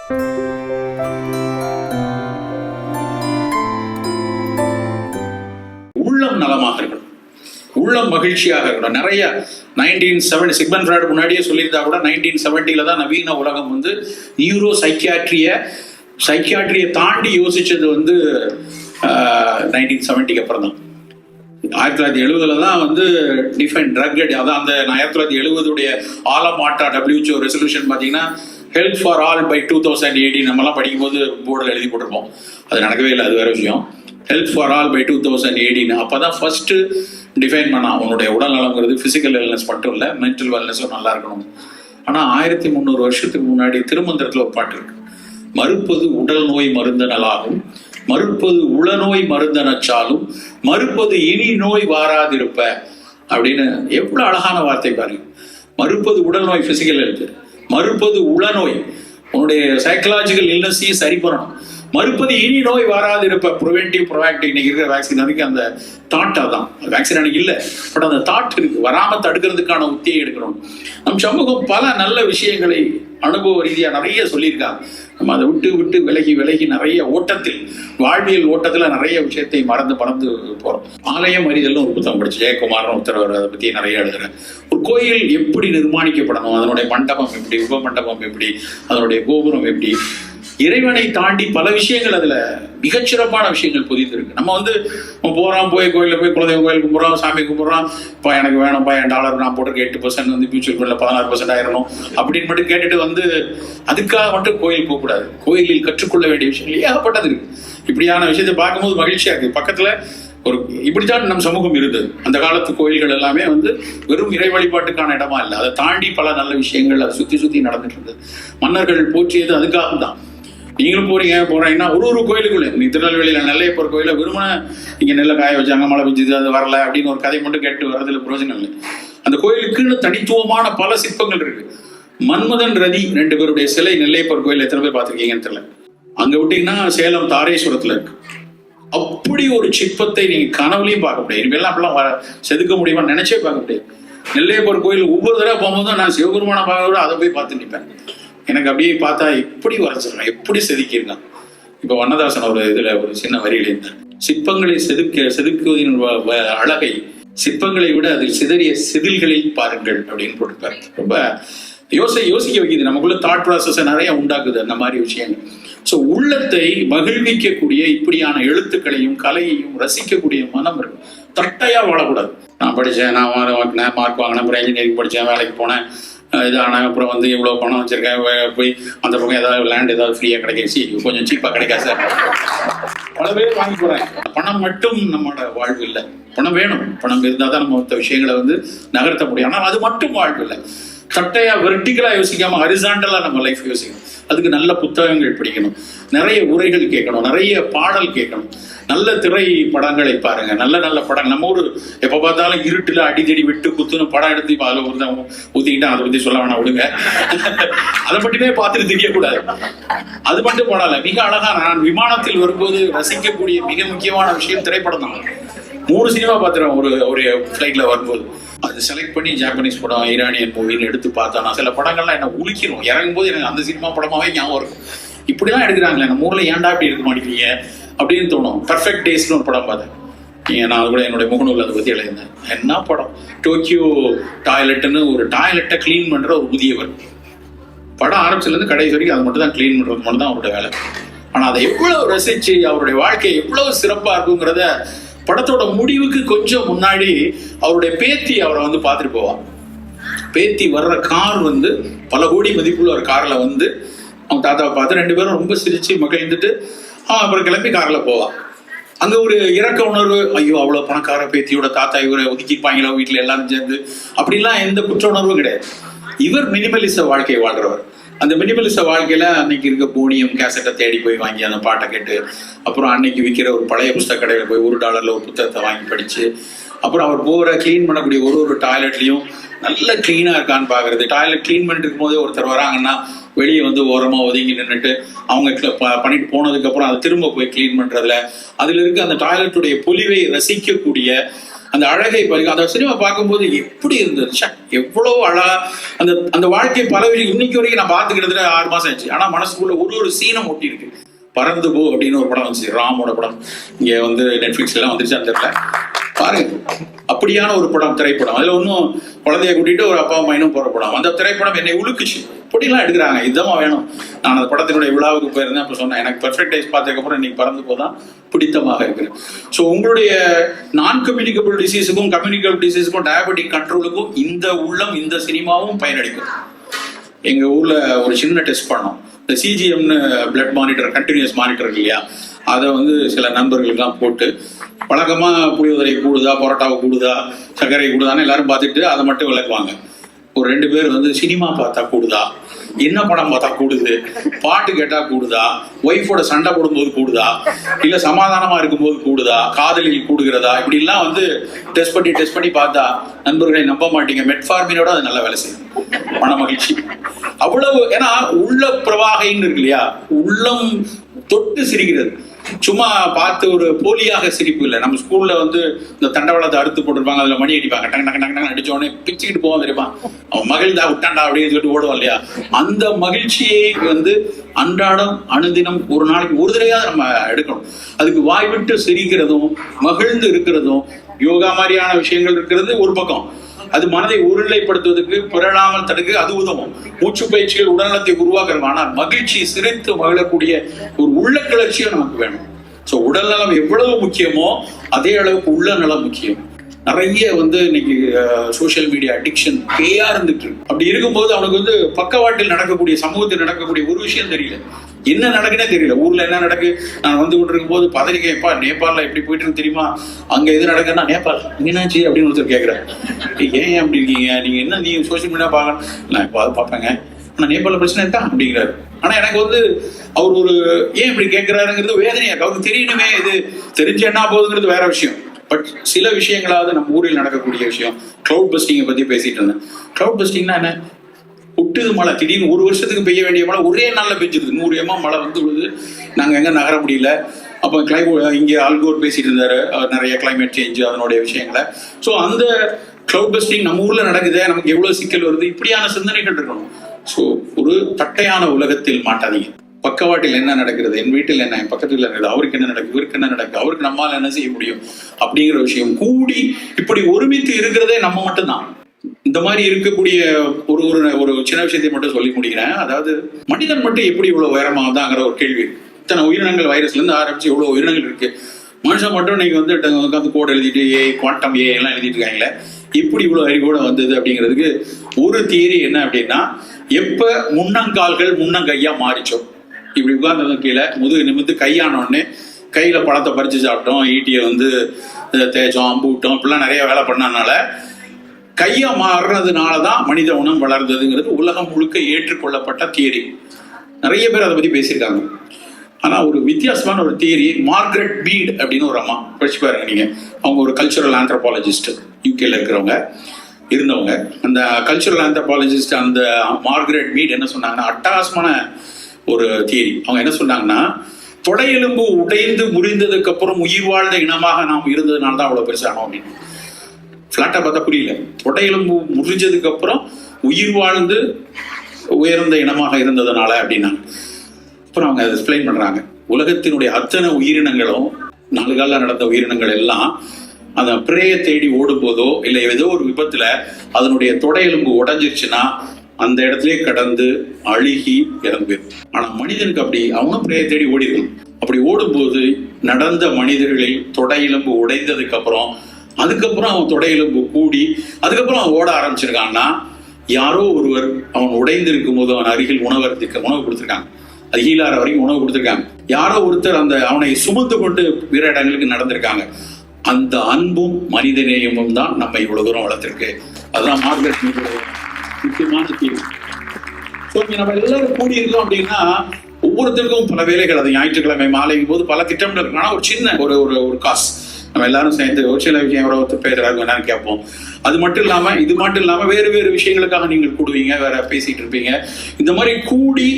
உள்ளம் நலமாக இருக்கணும், உள்ளம் மகிழ்ச்சியாக இருக்கணும். நிறைய 1970 சிக்மண்ட் ஃப்ராய்டு முன்னாடியே சொல்லியிருந்தா கூட 1970 தான் நவீன உலகம் வந்து நியூரோ சைக்கியாட்ரியை தாண்டி யோசிச்சது வந்து 1970 அப்புறம் தான். 1970 தான் வந்து டிஃபைன் ட்ரக் அதான் அந்த 1970 ஆலமாட்டா WHO ரெசல்யூஷன் பார்த்தீங்கன்னா ஹெல்த் ஃபார் ஆல் பை 2018 நம்மலாம் படிக்கும்போது போர்டில் எழுதி போட்டிருப்போம். அது நடக்கவே இல்லை, அது வேற விஷயம். ஹெல்த் ஃபார் ஆல் பை 2018 அப்போ தான் ஃபர்ஸ்ட் டிஃபைன் பண்ணா உன்னுடைய உடல் நலங்கிறது ஃபிசிக்கல் வெல்னஸ் மட்டும் இல்லை, மென்டல் வெல்னஸும் நல்லா இருக்கணும். ஆனால் 1300 வருஷத்துக்கு முன்னாடி திருமந்திரத்தில் ஒரு பாட்டு இருக்கு, மறுப்பது உடல் நோய் மருந்தனலாகும், மறுப்பது உளநோய் மருந்தனச்சாலும், மறுப்பது இனி நோய் வாராதிருப்ப அப்படின்னு. எவ்வளவு அழகான வார்த்தை பாருங்க. மறுப்பது உடல் நோய் பிசிக்கல் ஹெல்த், மறுப்பது உளநோய் உன்னுடைய சைக்கலாஜிக்கல் இல்னஸையும் சரி பண்ணணும், மறுப்பது இனி நோய் வராது இருப்ப. ப்ரிவென்டிவ் ப்ரொஆக்டிவ் இன்னைக்கு இருக்கிற வேக்சின் அதுக்கு அந்த தாட்டா தான். வேக்சின் அன்னைக்கு இல்லை, பட் அந்த தாட் இருக்கு, வராம தடுக்கிறதுக்கான உத்தியை எடுக்கணும். நம் சமூகம் பல நல்ல விஷயங்களை அனுபவ ரீதியா நிறைய சொல்லியிருக்காங்க. நம்ம அதை விட்டு விலகி நிறைய ஓட்டத்தில், வாழ்வியல் ஓட்டத்துல நிறைய விஷயத்தை மறந்து போறோம். ஆலயம் அறிதல்னு ஒரு புத்தகம் படிச்சு ஜெயக்குமார்னு ஒருத்தர் அதை பத்தி நிறைய எழுதுறேன். ஒரு கோயில் எப்படி நிர்மாணிக்கப்படணும், அதனுடைய மண்டபம் எப்படி, உப மண்டபம் எப்படி, அதனுடைய கோபுரம் எப்படி, இறைவனை தாண்டி பல விஷயங்கள் அதுல மிகச்சிறப்பான விஷயங்கள் புதிந்திருக்கு. நம்ம வந்து போறோம், கோயிலில் போய் குலதெய்வ கோயில் கும்பிட்றோம், சாமி கும்பிட்றோம், இப்போ எனக்கு வேணும்ப்பா என் டாலர் நான் போட்டிருக்க 8% வந்து மியூச்சுவல் ஃபண்டில் 16% ஆயிரணும் அப்படின்னு மட்டும் கேட்டுட்டு வந்து அதுக்காக மட்டும் கோயில் போகக்கூடாது. கோயிலில் கற்றுக்கொள்ள வேண்டிய விஷயங்கள் ஏகப்பட்டது இருக்கு. இப்படியான விஷயத்தை பார்க்கும்போது மகிழ்ச்சியா இருக்கு. பக்கத்துல ஒரு இப்படித்தான் நம் சமூகம் இருந்தது. அந்த காலத்து கோயில்கள் எல்லாமே வந்து வெறும் இறை வழிபாட்டுக்கான இடமா இல்லை, அதை தாண்டி பல நல்ல விஷயங்கள் அதை சுத்தி நடந்துட்டு இருந்தது. மன்னர்கள் போற்றியது அதுக்காக தான். நீங்களும் போறீங்கன்னா ஒரு கோயிலுக்குள்ள, நீ திருநெல்வேலியில நெல்லையப்பர் கோயில வெறுமன இங்க நெல்லை காய வச்சாங்க, மழை பெஞ்சது, அது வரல அப்படின்னு ஒரு கதை மட்டும் கேட்டு வர்றதுல பிரயோஜனம் இல்லை. அந்த கோயிலுக்குன்னு தனித்துவமான பல சிற்பங்கள் இருக்கு. மன்மதன் ரதி 2 பேருடைய சிலை நெல்லையப்பர் கோயில் எத்தனை பேர் பார்த்திருக்கீங்கன்னு தெரியல. அங்க விட்டீங்கன்னா சேலம் தாரேஸ்வரத்துல இருக்கு. அப்படி ஒரு சிற்பத்தை நீங்க கனவுலையும் பார்க்க முடியாது. இனிமேலாம் அப்படிலாம் செதுக்க முடியுமா நினைச்சே பார்க்க முடியாது. நெல்லையப்பர் கோயில் ஒவ்வொரு தடவை போகும்போது நான் சிவபெருமான பார்க்க அதை போய் பார்த்து நிற்பேன். எனக்கு அப்படியே பார்த்தா எப்படி வரைஞ்சிருக்கான், எப்படி செதுக்கியிருக்கான். இப்போ வண்ணதாசன் ஒரு இதுல ஒரு சின்ன வரியில இருந்தார், சிற்பங்களை செதுக்குவதின் அழகை சிற்பங்களை விட அதில் சிதறிய செதில்களில் பாருங்கள் அப்படின்னு போட்டிருப்பாரு. ரொம்ப யோசிக்க வைக்குது, நமக்குள்ள தாட் ப்ராசஸை நிறைய உண்டாக்குது அந்த மாதிரி விஷயங்கள். ஸோ உள்ளத்தை மகிழ்விக்கக்கூடிய இப்படியான எழுத்துக்களையும் கலையையும் ரசிக்கக்கூடிய மனம் இருக்கும். தட்டையா வாழக்கூடாது. நான் படித்தேன், நான் மார்க் வாங்கினேன், அப்புறம் இன்ஜினியரிங் படித்தேன், வேலைக்கு போனேன், இதான அப்புறம் வந்து இவ்வளோ பணம் வச்சிருக்கேன், போய் அந்த பக்கம் ஏதாவது லேண்ட் ஏதாவது ஃப்ரீயாக கிடைக்காச்சு, கொஞ்சம் சீப்பாக கிடைக்காது சார், பல பேர் வாங்கி போகிறேன். பணம் மட்டும் நம்மளோட வாழ்வு இல்லை. பணம் வேணும், பணம் இருந்தால் தான் நம்ம மற்ற விஷயங்களை வந்து நகர்த்த முடியும். ஆனால் அது மட்டும் வாழ்வு இல்லை. தட்டையா வெர்டிகலா யோசிக்காம ஹரிசாண்டலா நம்ம லைஃப் யோசிக்கணும். அதுக்கு நல்ல புத்தகங்கள் படிக்கணும், நிறைய உரைகள் கேட்கணும், நிறைய பாடல் கேட்கணும், நல்ல திரை படங்களை பாருங்க, நல்ல படம். நம்ம ஊர் எப்ப பார்த்தாலும் இருட்டுல அடித்தடி விட்டு குத்துன்னு படம் எடுத்து அதில் ஒரு ஊத்திக்கிட்டா அதை பத்தி சொல்ல வேணாம், விடுங்க. அதை மட்டுமே பார்த்துட்டு தெரியக்கூடாது. அது மட்டும் படம் மிக அழகா நான் விமானத்தில் வரும்போது ரசிக்கக்கூடிய மிக முக்கியமான விஷயம் திரைப்படம் தான். 3 சினிமா பார்த்துறேன் ஒரு ஃபிளைட்ல வரும்போது. அது செலக்ட் பண்ணி ஜாப்பனீஸ் படம், ஈரானியன் மூவின்னு எடுத்து பார்த்தா நான் சில படங்கள்லாம் என்ன உழிக்கிறோம். இறங்கும் போது எனக்கு அந்த சினிமா படமாவே ஞாபகம் இருக்கும். இப்படிதான் எடுக்கிறாங்களே நம்ம ஊர்ல, ஏன்டா இப்படி இருக்க மாட்டேங்கிறீங்க அப்படின்னு தோணும். பர்ஃபெக்ட் டேஸ்னு ஒரு படம் பார்த்தேன். நான் அது கூட என்னுடைய முகநூல் அதை பத்தி எழுதினேன். என்ன படம், டோக்கியோ டாய்லெட்னு ஒரு டாய்லெட்டை கிளீன் பண்ற ஒரு முதியவர். படம் ஆரம்பிச்சிலேருந்து கடைசி வரைக்கும் அது மட்டும் தான் கிளீன் பண்றது மட்டும் தான் அவருடைய வேலை. ஆனா அதை எவ்வளவு ரசிச்சு அவருடைய வாழ்க்கை எவ்வளவு சிறப்பா இருக்குங்கிறத படத்தோட முடிவுக்கு கொஞ்சம் முன்னாடி அவருடைய பேத்தி அவரை வந்து பார்த்துட்டு போவான். பேத்தி வர்ற கார் வந்து பல கோடி மதிப்புள்ள ஒரு கார்ல வந்து அவங்க தாத்தாவை பார்த்து 2 பேரும் ரொம்ப சிரிச்சு மகிழ்ந்துட்டு அப்புறம் கிளம்பி கார்ல போவான். அங்க ஒரு இறக்க உணர்வு, ஐயோ அவ்வளவு பணக்கார பேத்தியோட தாத்தா இவரை ஒதுக்கிப்பாங்களோ வீட்டுல எல்லாரும் சேர்ந்து, அப்படிலாம் எந்த குற்ற உணர்வும் கிடையாது. இவர் மினிமலிச வாழ்க்கையை வாழ்றவர். அந்த மினிமலிச வாழ்க்கையில அன்னைக்கு இருக்க போனியம் கேசட்டை தேடி போய் வாங்கி அந்த பாட்டை கேட்டு, அப்புறம் அன்னைக்கு விற்கிற ஒரு பழைய புத்தக கடையில போய் $1 ஒரு புத்தகத்தை வாங்கி படிச்சு, அப்புறம் அவர் போகிற கிளீன் பண்ணக்கூடிய ஒரு டாய்லெட்லையும் நல்ல கிளீனா இருக்கான்னு பாக்குறது. டாய்லெட் கிளீன் பண்ணிட்டு இருக்கும் போதே ஒருத்தர் வராங்கன்னா வெளியே வந்து ஓரமா ஒதுங்கி நின்றுட்டு அவங்க பண்ணிட்டு போனதுக்கு அப்புறம் அதை திரும்ப போய் கிளீன் பண்றதுல அதுல இருக்க அந்த டாய்லெட்டுடைய பொலிவை ரசிக்கக்கூடிய அந்த அழகை அந்த சினிமா பார்க்கும்போது எப்படி இருந்தது, எவ்வளவு அழகா அந்த அந்த வாழ்க்கை பல விஷயம் இன்னைக்கு வரைக்கும் நான் பார்த்துக்கிட்டதுல 6 மாசம் ஆச்சு. ஆனா மனசுக்குள்ள ஒரு சீனம் ஒட்டி இருக்கு. பறந்து போ அப்படின்னு ஒரு படம் வந்துச்சு, ராமோட படம். இங்க வந்து நெட்ஃபிளிக்ஸ்ல எல்லாம் வந்துருச்சு அந்த இடத்துல பாருங்க. அப்படியான ஒரு படம், திரைப்படம். அதுல ஒன்னும் குழந்தைய கூட்டிட்டு ஒரு அப்பா அம்மையும் போற படம். அந்த திரைப்படம் என்னை உழுக்குச்சு. இப்படிலாம் எடுக்கிறாங்க, இதுதான் வேணும். நான் அந்த படத்தினுடைய விழாவுக்கு போயிருந்தேன். அப்ப சொன்னேன், எனக்கு பெர்ஃபெக்ட் டைஸ் பார்த்ததுக்கு அப்புறம் இன்னைக்கு பறந்து போதான் பிடித்தமாக இருக்கு. ஸோ உங்களுடைய நான் கம்யூனிகபிள் டிசீஸுக்கும் கம்யூனிகபிள் டிசீஸுக்கும் டயபெட்டிக் கண்ட்ரோலுக்கும் இந்த உள்ளம், இந்த சினிமாவும் பயனளிக்கும். எங்க ஊர்ல ஒரு சின்ன டெஸ்ட் பண்ணோம். இந்த சிஜிஎம்னு பிளட் மானிட்டர், கண்டினியூஸ் மானிட்டர் இல்லையா, அதை வந்து சில நண்பர்களுக்கெல்லாம் போட்டு வழக்கமா புளியோதரை கூடுதா, பரோட்டாவை கூடுதா, சர்க்கரை கூடுதான்னு எல்லாரும் பார்த்துட்டு அதை மட்டும் விளக்குவாங்க. ஒரு 2 பேர் வந்து சினிமா பார்த்தா கூடுதா, என்ன படம் பார்த்தா கூடுது, பாட்டு கேட்டா கூடுதா, ஒய்ஃபோட சண்டை போடும்போது கூடுதா, இல்ல சமாதானமா இருக்கும்போது கூடுதா, காதலில் கூடுகிறதா, இப்படி எல்லாம் வந்து டெஸ்ட் பண்ணி பார்த்தா நண்பர்களை நம்ப மாட்டீங்க, மெட்ஃபார்மினோட அது நல்ல வேலை செய்யும். மன மகிழ்ச்சி அவ்வளவு. ஏன்னா உள்ள பிரவாகைன்னு இருக்கு இல்லையா, உள்ளம் தொட்டு சிரிக்கிறது. சும்மா பார்த்து ஒரு போலியாக சிரிப்பு இல்லை. நம்ம ஸ்கூல்ல வந்து இந்த தண்டவாளத்தை அறுத்து போட்டிருப்பாங்க, அதுல மணி அடிப்பாங்க, டக்கு டக்கு டக்கு அடிச்சோடனே பிச்சுக்கிட்டு போவோம் தெரியுமா, அவன் மகிழ்ந்தா விட்டாண்டா அப்படின்னு சொல்லிட்டு ஓடுவோம் இல்லையா. அந்த மகிழ்ச்சியை வந்து அன்றாடம் அனுதினம் ஒரு நாளைக்கு ஒரு தடவையாவது நம்ம எடுக்கணும். அதுக்கு வாய் விட்டு சிரிக்கிறதும் மகிழ்ந்து இருக்கிறதும் யோகா மாதிரியான விஷயங்கள் இருக்கிறது ஒரு பக்கம். அது மனதை ஒருநிலைப்படுத்துவதற்கு, பிறழாமல் தடுக்க அது உதவும். மூச்சு பயிற்சிகள் உடல்நலத்தை உருவாக்குறது. ஆனால் மகிழ்ச்சி, சிரித்து மகிழக்கூடிய ஒரு உள்ள கிளர்ச்சியும் நமக்கு வேணும். ஸோ உடல் நலம் எவ்வளவு முக்கியமோ அதே அளவுக்கு உள்ள நலம் முக்கியம். நிறைய வந்து இன்னைக்கு சோசியல் மீடியா அடிக்ஷன் பேயா இருந்துட்டு இருக்கு. அப்படி இருக்கும்போது அவனுக்கு வந்து பக்கவாட்டில் நடக்கக்கூடிய, சமூகத்தில் நடக்கக்கூடிய ஒரு விஷயம் தெரியல, என்ன நடக்குன்னே தெரியல. ஊர்ல என்ன நடக்கு, நான் வந்து கொண்டிருக்கும் போது பதறிக்கைப்பா நேபாளில் எப்படி போயிட்டு இருக்கு தெரியுமா, அங்க எது நடக்குன்னா நேபாள் என்னாச்சு அப்படின்னு ஒருத்தர் கேட்கிறேன். ஏன் அப்படி இருக்கீங்க நீங்க, என்ன நீங்க சோசியல் மீடியா பார்க்கணும், நான் இப்போ அது பார்ப்பேங்க, ஆனா நேபாளில் பிரச்சனை இருக்கா அப்படிங்கிறாரு. ஆனா எனக்கு வந்து அவர் ஒரு ஏன் இப்படி கேட்கிறாருங்கிறது வேதனையா, அவருக்கு தெரியணுமே, இது தெரிஞ்சு என்ன போகுதுங்கிறது வேற விஷயம். பட் சில விஷயங்களாவது நம்ம ஊரில் நடக்கக்கூடிய விஷயம். கிளவுட் பஸ்டிங்கை பத்தி பேசிட்டு இருந்தேன். கிளவுட் பஸ்டிங்னா என்ன, ஒட்டுது மழை, திடீர்னு ஒரு வருஷத்துக்கு பெய்ய வேண்டிய மழை ஒரே நாள்ல பெஞ்சிருது, 100 mm மழை வந்து விழுது, நாங்க எங்க நகர முடியல. அப்போ இங்க ஆல்கோர் பேசிட்டு இருந்தாரு நிறைய கிளைமேட் சேஞ்ச் அதனுடைய விஷயங்களை. ஸோ அந்த கிளவுட் பஸ்டிங் நம்ம ஊர்ல நடக்குது, நமக்கு எவ்வளவு சிக்கல் வருது, இப்படியான சிந்தனைகள் இருக்கணும். ஸோ ஒரு தட்டையான உலகத்தில் மாட்டாதீங்க. பக்கவாட்டில் என்ன நடக்கிறது, என் வீட்டில் என்ன, என் பக்கத்தில் நடக்குது, அவருக்கு என்ன நடக்குது, இவருக்கு என்ன நடக்குது, அவருக்கு நம்மால் என்ன செய்ய முடியும் அப்படிங்கிற விஷயம் கூடி இப்படி ஒருமித்து இருக்கிறதே நம்ம மட்டும்தான். இந்த மாதிரி இருக்கக்கூடிய ஒரு ஒரு சின்ன விஷயத்தை மட்டும் சொல்லி முடிக்கிறேன். அதாவது மனிதன் மட்டும் எப்படி இவ்வளவு உயரமாகதாங்கிற ஒரு கேள்வி. இத்தனை உயிரினங்கள், வைரஸ்ல இருந்து ஆரம்பிச்சு இவ்வளவு உயிரினங்கள் இருக்கு. மனுஷன் மட்டும் நீங்க வந்து கோட் எழுதிட்டு குவாண்டம் எல்லாம் எழுதிட்டு இருக்காங்களே, எப்படி இவ்வளவு அறிவோட வந்தது அப்படிங்கிறதுக்கு ஒரு தியரி என்ன அப்படின்னா, எப்ப முன்னங்கால்கள் முன்னங்கையா மாறிச்சோம், இப்படி உட்கார்ந்ததும் கீழே முதுகு நிமிந்து கையானோடனே கையில பழத்தை பறிச்சு சாப்பிட்டோம், ஈட்டியை வந்து தேய்ச்சோம், அம்பூட்டோம், இப்படிலாம் நிறைய வேலை பண்ணனால கையா மாறுறதுனாலதான் மனித உணம் வளர்ந்ததுங்கிறது உலகம் முழுக்க ஏற்றுக்கொள்ளப்பட்ட தியரி. நிறைய பேர் அதை பத்தி பேசியிருக்காங்க. ஆனா ஒரு வித்தியாசமான ஒரு தியரி, மார்கரெட் மீட் அப்படின்னு ஒரு அம்மா, படிச்சு பாருங்க நீங்க. அவங்க ஒரு கல்ச்சுரல் ஆந்த்ரோபாலஜிஸ்ட், யூகேல இருக்கிறவங்க இருந்தவங்க. அந்த கல்ச்சுரல் ஆந்த்ரோபாலஜிஸ்ட் அந்த மார்கரெட் மீட் என்ன சொன்னாங்கன்னா, அட்டகாசமான ஒரு தியரி. அவங்க என்ன சொன்னாங்கன்னா, தொடையெலும்பு உடைந்து முறிந்ததுக்கு அப்புறம் உயிர் வாழ்ந்த இனமாக நாம் இருந்ததுனால தான் அவ்வளவு பெருசானோம் அப்படின்னு. பிளாட்டா பார்த்தா புரியல. தொடையெலும்பு முறிஞ்சதுக்கு அப்புறம் உயிர் வாழ்ந்து உயர்ந்த இனமாக இருந்ததுனால அப்படின்னா. அப்புறம் அவங்க எக்ஸ்பிளைன் பண்றாங்க, உலகத்தினுடைய அத்தனை உயிரினங்களும், 4 காலில் நடந்த உயிரினங்கள் எல்லாம் அந்த பிரேயை தேடி ஓடும் போதோ இல்லை ஏதோ ஒரு விபத்துல அதனுடைய தொடையெலும்பு உடைஞ்சிருச்சுன்னா அந்த இடத்துலயே கடந்து அழுகி இறந்து போயிடும். ஆனா மனிதனுக்கு அப்படி, அவனும் பிரேயை தேடி ஓடிடும். அப்படி ஓடும்போது நடந்த மனிதர்களில் தொடையெலும்பு உடைந்ததுக்கு அப்புறம், அதுக்கப்புறம் அவன் தொடையெலும்பு கூடி அதுக்கப்புறம் அவன் ஓட ஆரம்பிச்சிருக்கான்னா, யாரோ ஒருவர் அவன் உடைந்திருக்கும் போது அவன் அருகில் உணவு கொடுத்திருக்காங்க. அது ஹீலார வரைக்கும் உணவு கொடுத்திருக்காங்க. யாரோ ஒருத்தர் அந்த அவனை சுமந்து கொண்டு பிற இடங்களுக்கு நடந்திருக்காங்க. அந்த அன்பும் மனிதநேயமும் தான் நம்ம இவ்வளவு தூரம் வளர்த்திருக்கு. அதுதான் மார்கரெட் மீடுடைய முக்கியமான தீர்வு. நம்ம எல்லாரும் கூடி இருக்கோம் அப்படின்னா, ஒவ்வொருத்தருக்கும் பல வேலைகள். அது ஞாயிற்றுக்கிழமை மாலையும் போது பல திட்டங்கள் இருக்கு. ஆனா ஒரு சின்ன ஒரு காசு நம்ம எல்லாரும் சேர்ந்து ஒரு சில விஷயம் எவ்வளவு பேசுறாங்க என்னன்னு கேட்போம். அது மட்டும் இல்லாம இது மட்டும் இல்லாம வேறு வேறு விஷயங்களுக்காக நீங்கள் கூடுவீங்க, வேற பேசிட்டு இருப்பீங்க. இந்த மாதிரி கூடி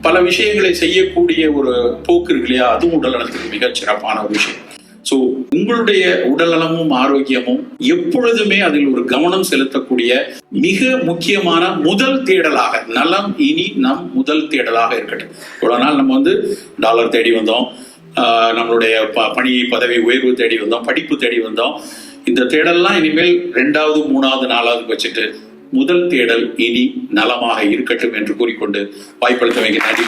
பல விஷயங்களை செய்யக்கூடிய ஒரு போக்கு இருக்கு இல்லையா, அதுவும் உடல் நலத்துக்கு மிகச் சிறப்பான ஒரு விஷயம். ஸோ உங்களுடைய உடல்நலமும் ஆரோக்கியமும் எப்பொழுதுமே அதில் ஒரு கவனம் செலுத்தக்கூடிய மிக முக்கியமான முதல் தேடலாக, நலம் இனி நம் முதல் தேடலாக இருக்கட்டும். இவ்வளவு நாள் நம்ம வந்து டாலர் தேடி வந்தோம், நம்மளுடைய பணி பதவி உயர்வு தேடி வந்தோம், படிப்பு தேடி வந்தோம். இந்த தேடல்லாம் இனிமேல் 2வது 3வது 4வது வச்சுட்டு முதல் தேடல் இனி நலமாக இருக்கட்டும் என்று கூறிக்கொண்டு வாய்ப்பளித்தமைக்கு நன்றி.